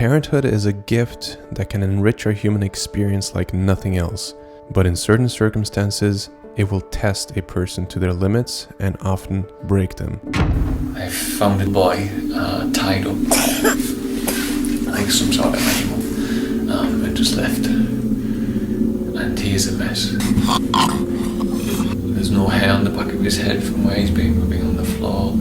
Parenthood is a gift that can enrich our human experience like nothing else, but in certain circumstances, it will test a person to their limits and often break them. I found a boy tied up like some sort of animal and just left. And he is a mess. There's no hair on the back of his head from where he's been rubbing on the floor.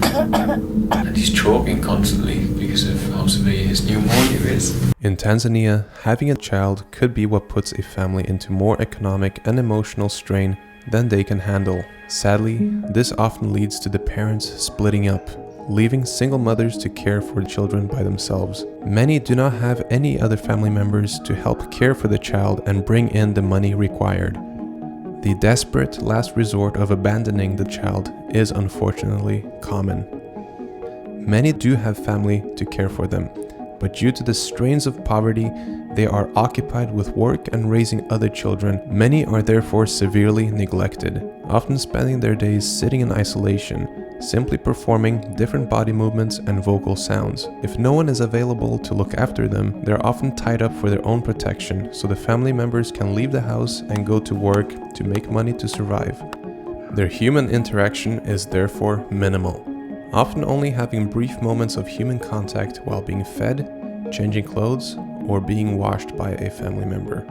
And he's choking constantly because of how severe his pneumonia is. In Tanzania, having a child could be what puts a family into more economic and emotional strain than they can handle. Sadly, this often leads to the parents splitting up, leaving single mothers to care for children by themselves. Many do not have any other family members to help care for the child and bring in the money required. The desperate last resort of abandoning the child is unfortunately common. Many do have family to care for them, but due to the strains of poverty, they are occupied with work and raising other children. Many are therefore severely neglected, often spending their days sitting in isolation, simply performing different body movements and vocal sounds. If no one is available to look after them, they're often tied up for their own protection, so the family members can leave the house and go to work to make money to survive. Their human interaction is therefore minimal, often only having brief moments of human contact while being fed, changing clothes, or being washed by a family member.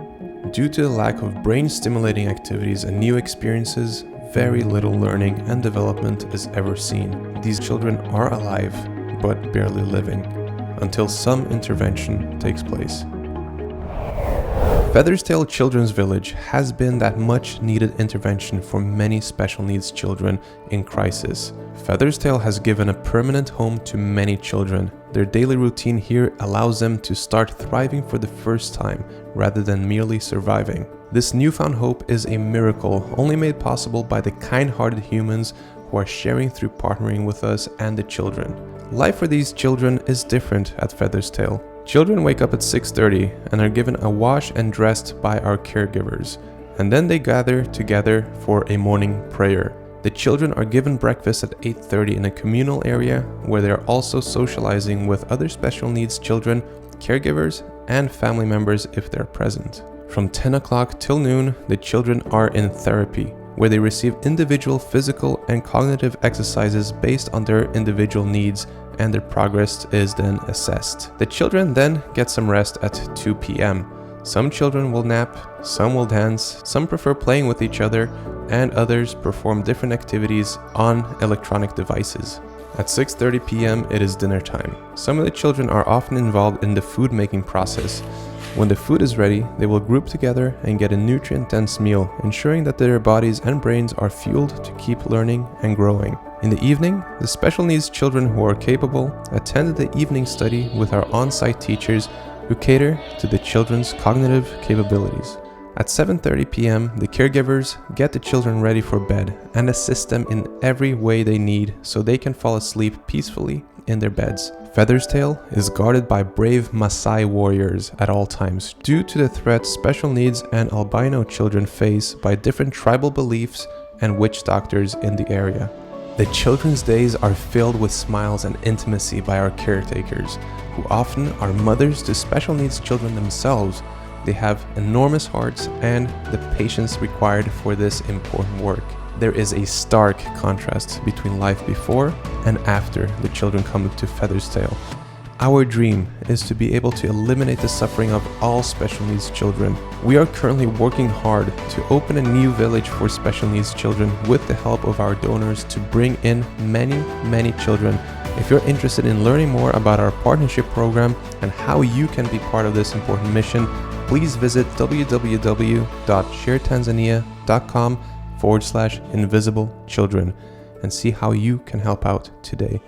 Due to the lack of brain-stimulating activities and new experiences, very little learning and development is ever seen. These children are alive, but barely living, until some intervention takes place. Featherstale Children's Village has been that much needed intervention for many special needs children in crisis. Featherstale has given a permanent home to many children. Their daily routine here allows them to start thriving for the first time, rather than merely surviving. This newfound hope is a miracle only made possible by the kind-hearted humans who are sharing through partnering with us and the children. Life for these children is different at Featherstale. Children wake up at 6:30 and are given a wash and dressed by our caregivers, and then they gather together for a morning prayer. The children are given breakfast at 8:30 in a communal area where they are also socializing with other special needs children, caregivers, and family members if they're present. From 10 o'clock till noon, the children are in therapy, where they receive individual physical and cognitive exercises based on their individual needs, and their progress is then assessed. The children then get some rest at 2 p.m. Some children will nap, some will dance, some prefer playing with each other, and others perform different activities on electronic devices. At 6:30 p.m. it is dinner time. Some of the children are often involved in the food making process. When the food is ready, they will group together and get a nutrient-dense meal, ensuring that their bodies and brains are fueled to keep learning and growing. In the evening, the special needs children who are capable attend the evening study with our on-site teachers who cater to the children's cognitive capabilities. At 7:30 p.m., the caregivers get the children ready for bed and assist them in every way they need so they can fall asleep peacefully in their beds. Featherstale is guarded by brave Maasai warriors at all times due to the threats special needs and albino children face by different tribal beliefs and witch doctors in the area. The children's days are filled with smiles and intimacy by our caretakers, who often are mothers to special needs children themselves. They have enormous hearts and the patience required for this important work. There is a stark contrast between life before and after the children come to Featherstale. Our dream is to be able to eliminate the suffering of all special needs children. We are currently working hard to open a new village for special needs children with the help of our donors to bring in many children. If you're interested in learning more about our partnership program and how you can be part of this important mission, please visit www.sharetanzania.com/invisible children and see how you can help out today.